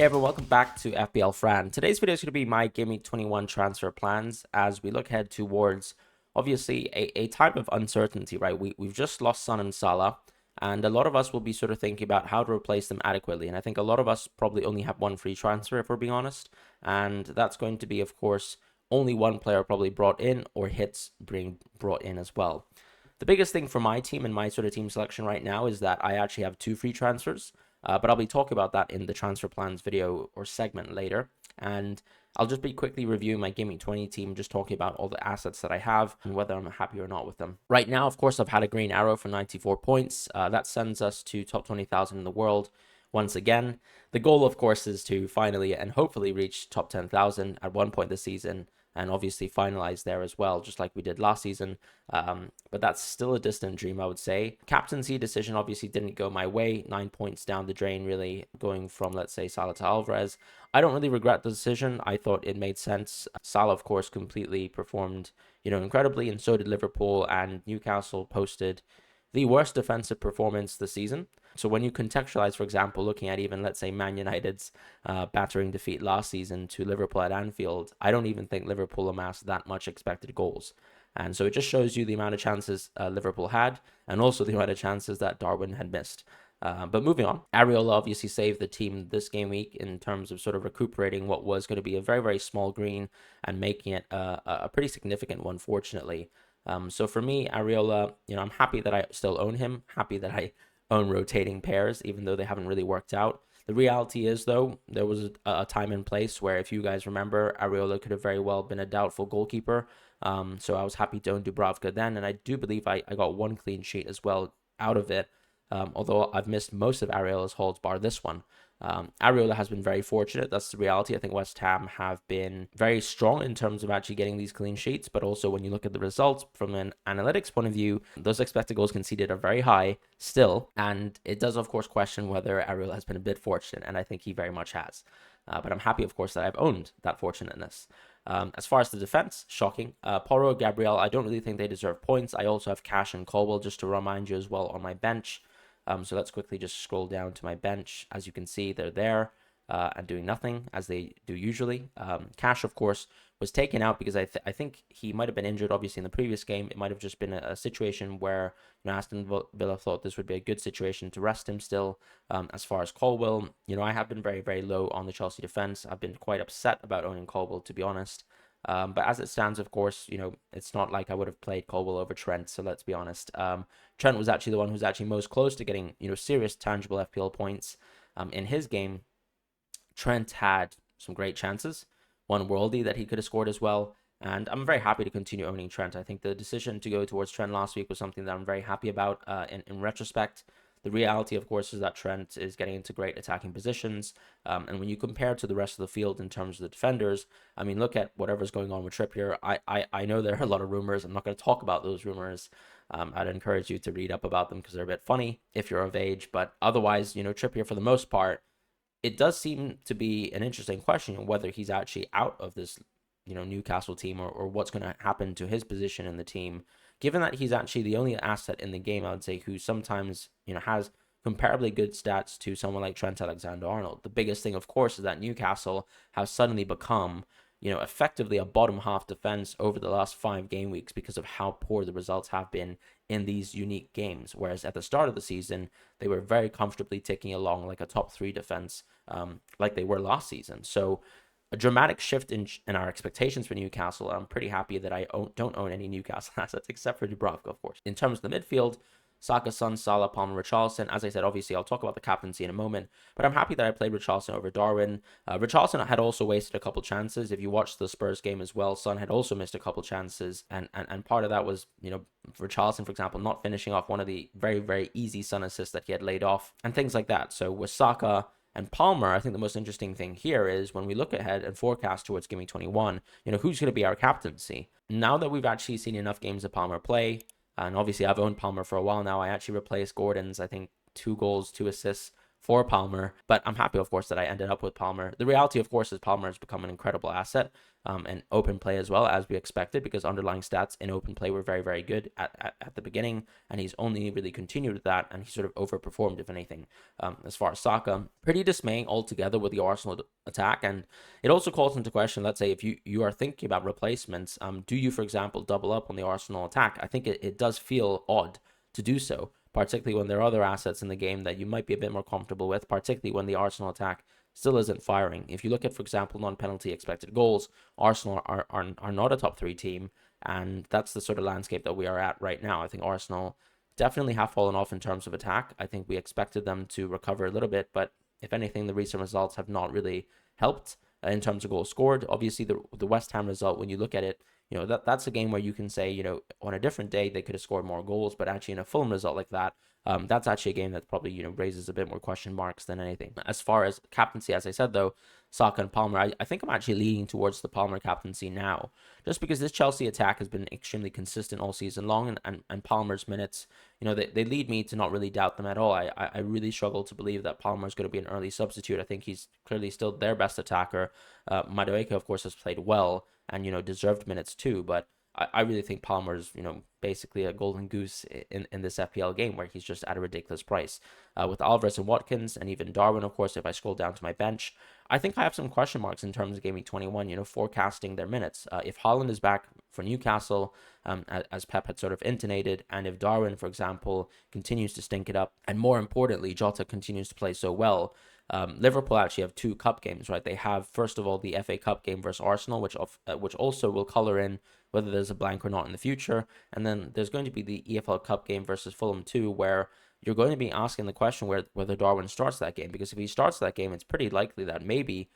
Hey everyone, welcome back to FPL Fran. Today's video is going to be my Gameweek 21 transfer plans as we look ahead towards, obviously, a time of uncertainty, right? We've just lost Son and Salah, and a lot of us will be sort of thinking about how to replace them adequately. And I think a lot of us probably only have one free transfer, if we're being honest. And that's going to be, of course, only one player probably brought in or hits being brought in as well. The biggest thing for my team and my sort of team selection right now is that I actually have two free transfers. But I'll be talking about that in the transfer plans video or segment later. And I'll just be quickly reviewing my Gameweek 20 team, just talking about all the assets that I have and whether I'm happy or not with them. Right now, of course, I've had a green arrow for 94 points. That sends us to top 20,000 in the world once again. The goal, of course, is to finally and hopefully reach top 10,000 at one point this season, and obviously finalize there as well, just like we did last season. But that's still a distant dream, I would say. Captaincy decision obviously didn't go my way. 9 points down the drain, really, going from, let's say, Salah to Alvarez. I don't really regret the decision. I thought it made sense. Salah, of course, completely performed, incredibly, and so did Liverpool, and Newcastle posted the worst defensive performance this season. So when you contextualize, for example, looking at even, let's say, Man United's battering defeat last season to Liverpool at Anfield, I don't even think Liverpool amassed that much expected goals. And so it just shows you the amount of chances Liverpool had, and also the amount of chances that Darwin had missed. But moving on, Areola obviously saved the team this game week in terms of sort of recuperating what was going to be a very, very small green and making it a pretty significant one, fortunately. So for me, Areola, I'm happy that I still own him, happy that I own rotating pairs, even though they haven't really worked out. The reality is, though, there was a time and place where, if you guys remember, Areola could have very well been a doubtful goalkeeper. So I was happy to own Dubravka then, and I do believe I got one clean sheet as well out of it, although I've missed most of Areola's holds bar this one. Areola has been very fortunate. That's the reality. I think West Ham have been very strong in terms of actually getting these clean sheets, but also when you look at the results from an analytics point of view, those expected goals conceded are very high still, and it does, of course, question whether Areola has been a bit fortunate, and I think he very much has. But I'm happy, of course, that I've owned that fortunateness. As far as the defense, shocking. Porro, Gabriel, I don't really think they deserve points. I also have Cash and Colwell, just to remind you as well, on my bench. So let's quickly just scroll down to my bench. As you can see, they're there and doing nothing, as they do usually. Cash, of course, was taken out because I think he might have been injured, obviously, in the previous game. It might have just been a situation where Aston Villa thought this would be a good situation to rest him still. As far as Colwell, I have been very, very low on the Chelsea defense. I've been quite upset about owning Colwell, to be honest. But as it stands, of course, it's not like I would have played Colwell over Trent, so let's be honest. Trent was actually the one who's actually most close to getting, serious, tangible FPL points. In his game, Trent had some great chances, one worldie that he could have scored as well, and I'm very happy to continue owning Trent. I think the decision to go towards Trent last week was something that I'm very happy about in retrospect. The reality, of course, is that Trent is getting into great attacking positions. And when you compare to the rest of the field in terms of the defenders, I mean, look at whatever's going on with Trippier. I know there are a lot of rumors. I'm not going to talk about those rumors. I'd encourage you to read up about them because they're a bit funny if you're of age. But otherwise, Trippier, for the most part, it does seem to be an interesting question whether he's actually out of this, Newcastle team or what's going to happen to his position in the team. Given that he's actually the only asset in the game, I would say, who sometimes, has comparably good stats to someone like Trent Alexander-Arnold. The biggest thing, of course, is that Newcastle have suddenly become, effectively a bottom half defense over the last 5 game weeks because of how poor the results have been in these unique games. Whereas at the start of the season, they were very comfortably ticking along like a top 3 defense, like they were last season. So a dramatic shift in our expectations for Newcastle. I'm pretty happy that I don't own any Newcastle assets except for Dubravka, of course. In terms of the midfield, Saka, Son, Salah, Palmer, Richarlison. As I said, obviously, I'll talk about the captaincy in a moment, but I'm happy that I played Richarlison over Darwin. Richarlison had also wasted a couple chances. If you watched the Spurs game as well, Son had also missed a couple chances, and part of that was, Richarlison, for example, not finishing off one of the very, very easy Son assists that he had laid off, and things like that. So with Saka and Palmer, I think the most interesting thing here is when we look ahead and forecast towards Gameweek 21, who's going to be our captaincy? Now that we've actually seen enough games of Palmer play, and obviously I've owned Palmer for a while now, I actually replaced Gordon's, I think, 2 goals, 2 assists for Palmer, but I'm happy, of course, that I ended up with Palmer. The reality, of course, is Palmer has become an incredible asset. and open play as well, as we expected, because underlying stats in open play were very, very good at the beginning, and he's only really continued with that, and he sort of overperformed, if anything. As far as Saka, pretty dismaying altogether with the Arsenal attack, and it also calls into question, let's say, if you are thinking about replacements, do you, for example, double up on the Arsenal attack? I think it does feel odd to do so, particularly when there are other assets in the game that you might be a bit more comfortable with, particularly when the Arsenal attack still isn't firing. If you look at, for example, non-penalty expected goals, Arsenal are not a top 3 team, and that's the sort of landscape that we are at right now. I think Arsenal definitely have fallen off in terms of attack. I think we expected them to recover a little bit, but if anything, the recent results have not really helped in terms of goals scored. Obviously, the West Ham result, when you look at it, that's a game where you can say, on a different day they could have scored more goals, but actually in a Fulham result like that, that's actually a game that probably raises a bit more question marks than anything. As far as captaincy, as I said though, Saka and Palmer, I think I'm actually leaning towards the Palmer captaincy now, just because this Chelsea attack has been extremely consistent all season long, and Palmer's minutes, they lead me to not really doubt them at all. I really struggle to believe that Palmer is going to be an early substitute. I think he's clearly still their best attacker. Madueke, of course, has played well and deserved minutes too, but I really think Palmer's, basically a golden goose in this FPL game, where he's just at a ridiculous price. With Alvarez and Watkins, and even Darwin, of course, if I scroll down to my bench, I think I have some question marks in terms of Gameweek 21, forecasting their minutes. If Haaland is back for Newcastle, as Pep had sort of intonated, and if Darwin, for example, continues to stink it up, and more importantly, Jota continues to play so well, Liverpool actually have 2 cup games, right? They have, first of all, the FA Cup game versus Arsenal, which also will color in whether there's a blank or not in the future. And then there's going to be the EFL Cup game versus Fulham too, where you're going to be asking the question whether Darwin starts that game, because if he starts that game, it's pretty likely that maybe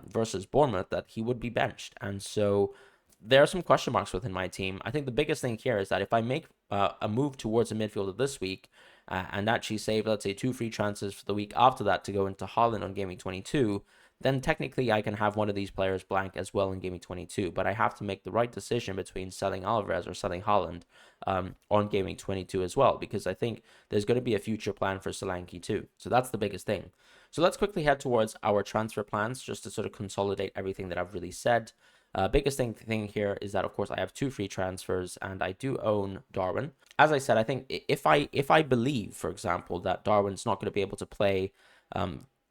versus Bournemouth that he would be benched. And so there are some question marks within my team. I think the biggest thing here is that if I make a move towards a midfielder this week, and actually save, let's say, 2 free transfers for the week after that to go into Haaland on Gameweek 22, then technically I can have one of these players blank as well in Gameweek 22. But I have to make the right decision between selling Alvarez or selling Haaland on Gameweek 22 as well, because I think there's going to be a future plan for Solanke too. So that's the biggest thing. So let's quickly head towards our transfer plans, just to sort of consolidate everything that I've really said. Biggest thing here is that, of course, I have 2 free transfers, and I do own Darwin. As I said, I think if I believe, for example, that Darwin's not going to be able to play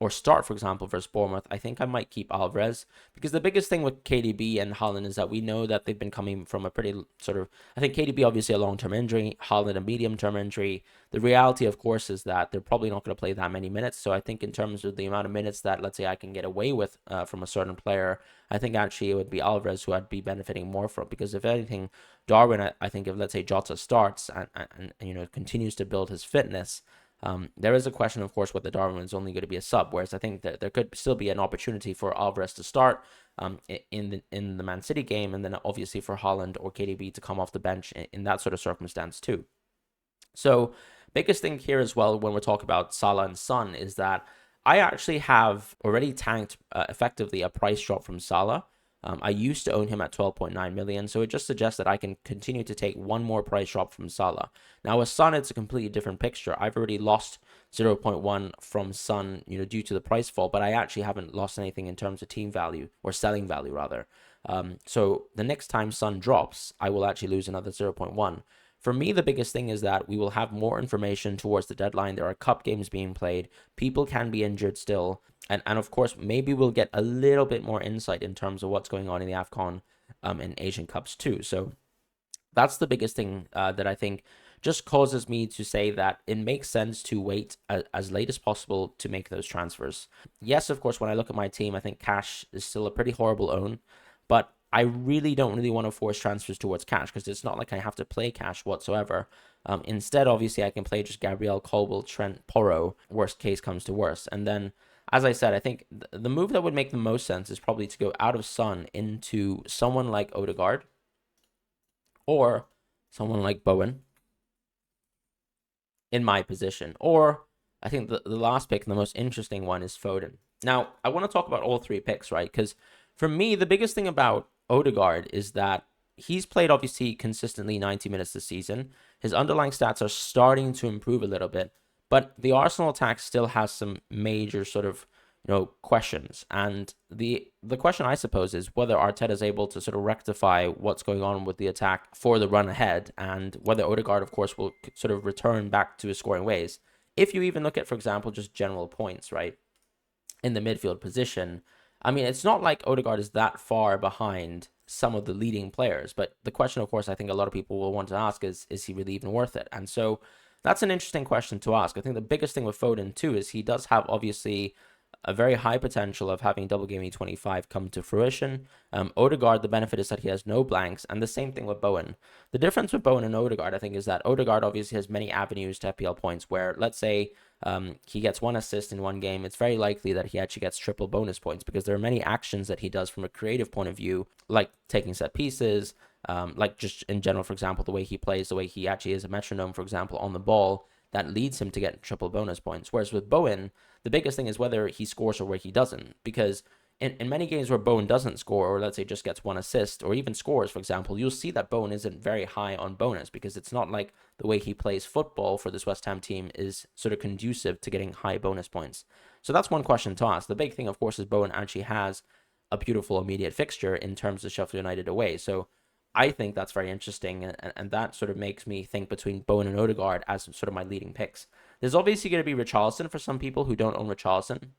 or start, for example, versus Bournemouth, I think I might keep Alvarez, because the biggest thing with KDB and Haaland is that we know that they've been coming from a pretty sort of, I think KDB obviously a long-term injury, Haaland a medium-term injury. The reality, of course, is that they're probably not going to play that many minutes. So I think in terms of the amount of minutes that, let's say, I can get away with from a certain player, I think actually it would be Alvarez who I'd be benefiting more from, because if anything, Darwin, I think if, let's say, Jota starts and continues to build his fitness, there is a question, of course, whether Darwin is only going to be a sub, whereas I think that there could still be an opportunity for Alvarez to start in the Man City game, and then obviously for Haaland or KDB to come off the bench in that sort of circumstance too. So biggest thing here as well when we're talking about Salah and Son is that I actually have already tanked effectively a price drop from Salah. I used to own him at 12.9 million, so it just suggests that I can continue to take one more price drop from Salah. Now with Son, it's a completely different picture. I've already lost 0.1 from Son, due to the price fall, but I actually haven't lost anything in terms of team value, or selling value rather. So the next time Son drops, I will actually lose another 0.1. For me, the biggest thing is that we will have more information towards the deadline. There are cup games being played. People can be injured still. And of course, maybe we'll get a little bit more insight in terms of what's going on in the AFCON and Asian Cups too. So that's the biggest thing that I think just causes me to say that it makes sense to wait as late as possible to make those transfers. Yes, of course, when I look at my team, I think cash is still a pretty horrible own, but I really don't want to force transfers towards cash, because it's not like I have to play cash whatsoever. Instead, obviously, I can play just Gabriel, Colwill, Trent, Porro, worst case comes to worst. And then, as I said, I think the move that would make the most sense is probably to go out of Son into someone like Odegaard or someone like Bowen in my position. Or I think the last pick, and the most interesting one, is Foden. Now, I want to talk about all 3 picks, right? Because for me, the biggest thing about Odegaard is that he's played obviously consistently 90 minutes this season. His underlying stats are starting to improve a little bit, but the Arsenal attack still has some major sort of, questions. And the question, I suppose, is whether Arteta is able to sort of rectify what's going on with the attack for the run ahead, and whether Odegaard, of course, will sort of return back to his scoring ways. If you even look at, for example, just general points, right, in the midfield position, I mean, it's not like Odegaard is that far behind some of the leading players. But the question, of course, I think a lot of people will want to ask is he really even worth it? And so that's an interesting question to ask. I think the biggest thing with Foden, too, is he does have, obviously, a very high potential of having double game E25 come to fruition. Odegaard, the benefit is that he has no blanks, and the same thing with Bowen. The difference with Bowen and Odegaard, I think, is that Odegaard obviously has many avenues to FPL points where, let's say, he gets one assist in one game. It's very likely that he actually gets triple bonus points because there are many actions that he does from a creative point of view, like taking set pieces, like just in general, for example, the way he plays, the way he actually is a metronome, for example, on the ball, that leads him to get triple bonus points. Whereas with Bowen, the biggest thing is whether he scores or where he doesn't. Because in many games where Bowen doesn't score, or let's say just gets one assist, or even scores, for example, you'll see that Bowen isn't very high on bonus because it's not like the way he plays football for this West Ham team is sort of conducive to getting high bonus points. So that's one question to ask. The big thing, of course, is Bowen actually has a beautiful immediate fixture in terms of Sheffield United away. So I think that's very interesting, and that sort of makes me think between Bowen and Odegaard as sort of my leading picks. There's obviously going to be Richarlison for some people who don't own Richarlison.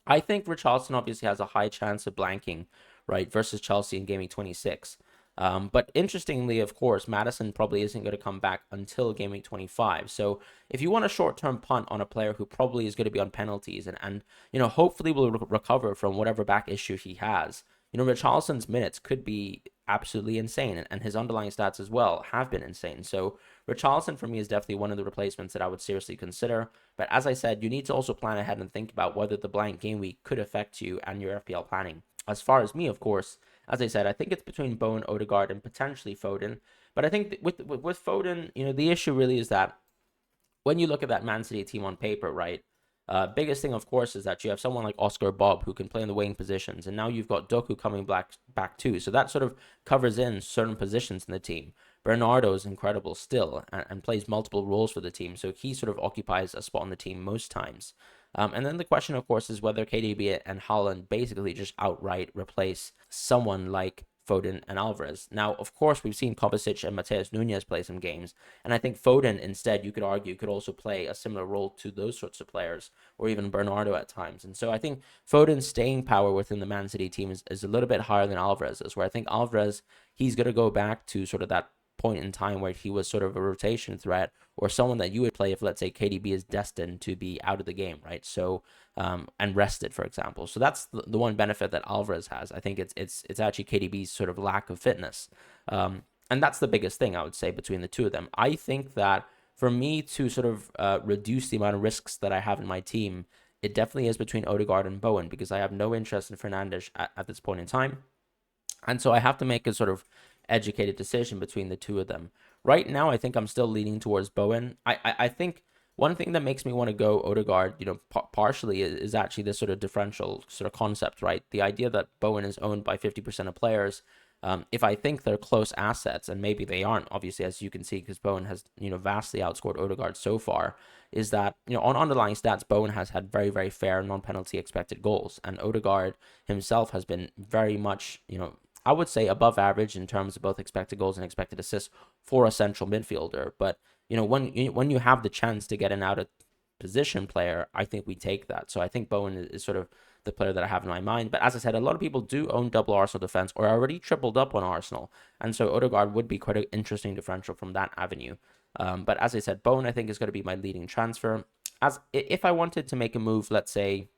I think Richarlison obviously has a high chance of blanking, right, versus Chelsea in Game 26. But interestingly, of course, Madison probably isn't going to come back until Game 25. So if you want a short-term punt on a player who probably is going to be on penalties and hopefully will recover from whatever back issue he has, Richarlison's minutes could be absolutely insane, and his underlying stats as well have been insane. So Richarlison for me is definitely one of the replacements that I would seriously consider. But as I said, you need to also plan ahead and think about whether the blank game week could affect you and your FPL planning. As far as me, of course, as I said, I think it's between Bowen, Odegaard, and potentially Foden. But I think with Foden, the issue really is that when you look at that Man City team on paper, right? Biggest thing, of course, is that you have someone like Oscar Bob who can play in the wing positions, and now you've got Doku coming back too. So that sort of covers in certain positions in the team. Bernardo is incredible still and plays multiple roles for the team, so he sort of occupies a spot on the team most times. And then the question, of course, is whether KDB and Haaland basically just outright replace someone like Foden and Alvarez. Now, of course, we've seen Kovacic and Mateus Nunes play some games, and I think Foden, instead, you could argue, could also play a similar role to those sorts of players, or even Bernardo at times. And so I think Foden's staying power within the Man City team is a little bit higher than Alvarez's, where I think Alvarez, he's going to go back to sort of that point in time where he was sort of a rotation threat or someone that you would play if, let's say, KDB is destined to be out of the game, right? So and rested, for example. So that's the one benefit that Alvarez has. I think it's actually KDB's sort of lack of fitness, and that's the biggest thing I would say between the two of them. I think that for me to sort of reduce the amount of risks that I have in my team, it definitely is between Odegaard and Bowen because I have no interest in Fernandes at this point in time, and so I have to make a sort of educated decision between the two of them. Right now, I think I'm still leaning towards Bowen. I think one thing that makes me want to go Odegaard, partially is actually this sort of differential sort of concept, right? The idea that Bowen is owned by 50% of players. If I think they're close assets, and maybe they aren't, obviously, as you can see, because Bowen has, vastly outscored Odegaard so far, is that, on underlying stats, Bowen has had very, very fair non-penalty expected goals. And Odegaard himself has been very much, I would say above average in terms of both expected goals and expected assists for a central midfielder. But, when you have the chance to get an out of position player, I think we take that. So I think Bowen is sort of the player that I have in my mind. But as I said, a lot of people do own double Arsenal defense or already tripled up on Arsenal. And so Odegaard would be quite an interesting differential from that avenue. But as I said, Bowen, I think, is going to be my leading transfer. If I wanted to make a move, let's say,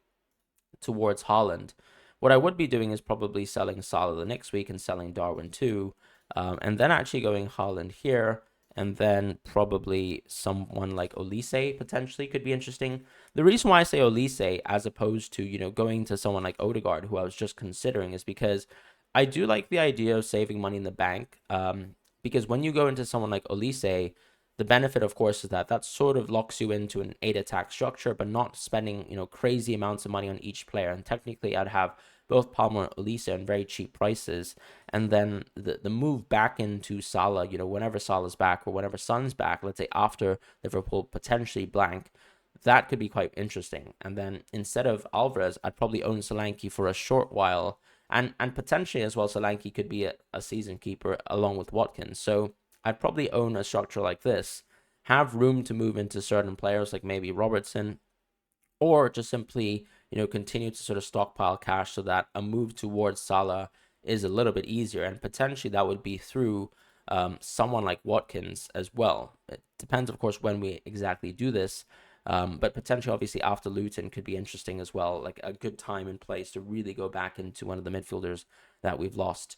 towards Haaland, what I would be doing is probably selling Salah the next week and selling Darwin too. And then actually going Haaland here. And then probably someone like Olise potentially could be interesting. The reason why I say Olise as opposed to, going to someone like Odegaard, who I was just considering, is because I do like the idea of saving money in the bank. Because when you go into someone like Olise, the benefit, of course, is that sort of locks you into an 8 attack structure, but not spending, crazy amounts of money on each player. And technically, I'd have both Palmer and Olise on very cheap prices. And then the move back into Salah, whenever Salah's back or whenever Son's back, let's say after Liverpool potentially blank, that could be quite interesting. And then instead of Alvarez, I'd probably own Solanke for a short while, and potentially as well, Solanke could be a season keeper along with Watkins. So I'd probably own a structure like this, have room to move into certain players like maybe Robertson, or just simply, continue to sort of stockpile cash so that a move towards Salah is a little bit easier. And potentially that would be through someone like Watkins as well. It depends, of course, when we exactly do this. But potentially, obviously, after Luton could be interesting as well, like a good time and place to really go back into one of the midfielders that we've lost.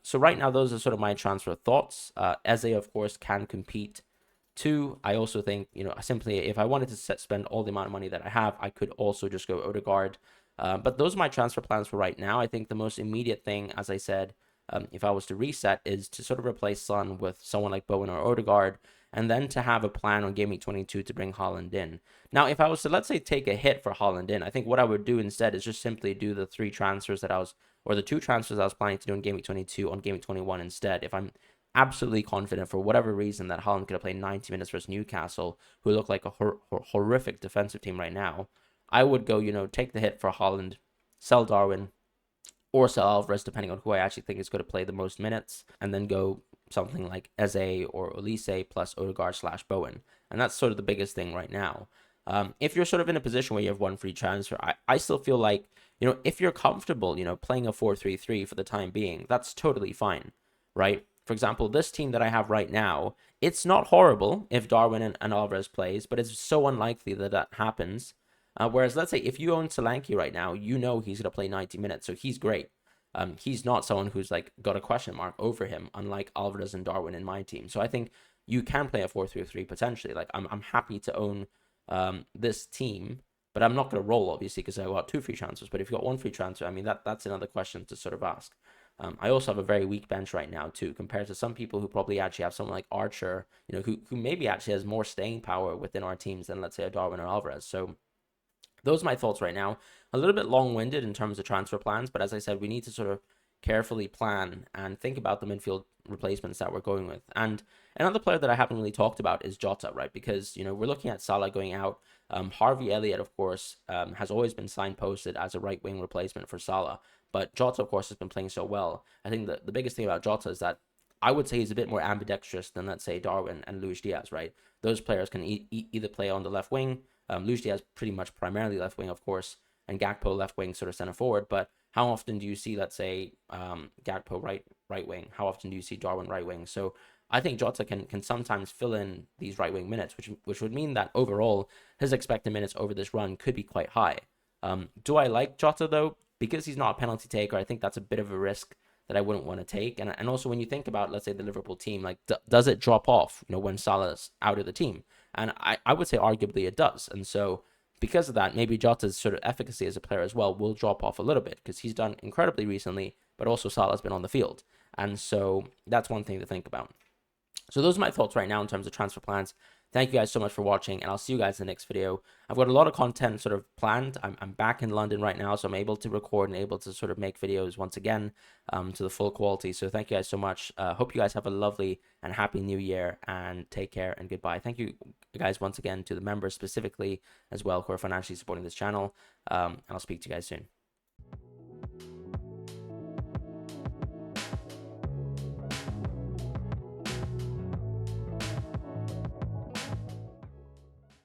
So right now, those are sort of my transfer thoughts. Eze, of course, can compete. Two, I also think, simply if I wanted to spend all the amount of money that I have, I could also just go Odegaard. But those are my transfer plans for right now. I think the most immediate thing, as I said, if I was to reset, is to sort of replace Son with someone like Bowen or Odegaard, and then to have a plan on Gameweek 22 to bring Haaland in. Now, if I was to, let's say, take a hit for Haaland in, I think what I would do instead is just simply do the three transfers that I was, or the two transfers I was planning to do in Gameweek 22 on Gameweek 21 instead. If I'm absolutely confident for whatever reason that Haaland could have played 90 minutes versus Newcastle, who look like a horrific defensive team right now, I would go, take the hit for Haaland, sell Darwin, or sell Alvarez, depending on who I actually think is going to play the most minutes, and then go something like Eze or Olise plus Odegaard / Bowen. And that's sort of the biggest thing right now. If you're sort of in a position where you have one free transfer, I still feel like, if you're comfortable, playing a 4-3-3 for the time being, that's totally fine, right? For example, this team that I have right now, it's not horrible if Darwin and Alvarez plays, but it's so unlikely that that happens. Whereas, let's say if you own Solanke right now, he's going to play 90 minutes, so he's great. He's not someone who's like got a question mark over him, unlike Alvarez and Darwin in my team. So I think you can play a 4-3-3 potentially. Like I'm happy to own this team, but I'm not going to roll obviously because I got two free transfers. But if you got one free transfer, I mean that's another question to sort of ask. I also have a very weak bench right now too, compared to some people who probably actually have someone like Archer, who maybe actually has more staying power within our teams than, let's say, a Darwin or Alvarez. So those are my thoughts right now. A little bit long-winded in terms of transfer plans, but as I said, we need to sort of carefully plan and think about the midfield replacements that we're going with. And another player that I haven't really talked about is Jota, right? Because, we're looking at Salah going out. Harvey Elliott, of course, has always been signposted as a right-wing replacement for Salah. But Jota, of course, has been playing so well. I think the biggest thing about Jota is that I would say he's a bit more ambidextrous than, let's say, Darwin and Luis Diaz, right? Those players can either play on the left wing. Luis Diaz pretty much primarily left wing, of course, and Gakpo left wing, sort of center forward. But how often do you see, let's say, Gakpo right wing? How often do you see Darwin right wing? So I think Jota can sometimes fill in these right wing minutes, which would mean that overall his expected minutes over this run could be quite high. Do I like Jota though? Because he's not a penalty taker, I think that's a bit of a risk that I wouldn't want to take. And also when you think about, let's say, the Liverpool team, like does it drop off, when Salah's out of the team? And I would say arguably it does. And so because of that, maybe Jota's sort of efficacy as a player as well will drop off a little bit because he's done incredibly recently, but also Salah's been on the field. And so that's one thing to think about. So those are my thoughts right now in terms of transfer plans. Thank you guys so much for watching, and I'll see you guys in the next video. I've got a lot of content sort of planned. I'm back in London right now, so I'm able to record and able to sort of make videos once again to the full quality. So thank you guys so much. Hope you guys have a lovely and happy new year, and take care and goodbye. Thank you guys once again to the members specifically as well who are financially supporting this channel, and I'll speak to you guys soon.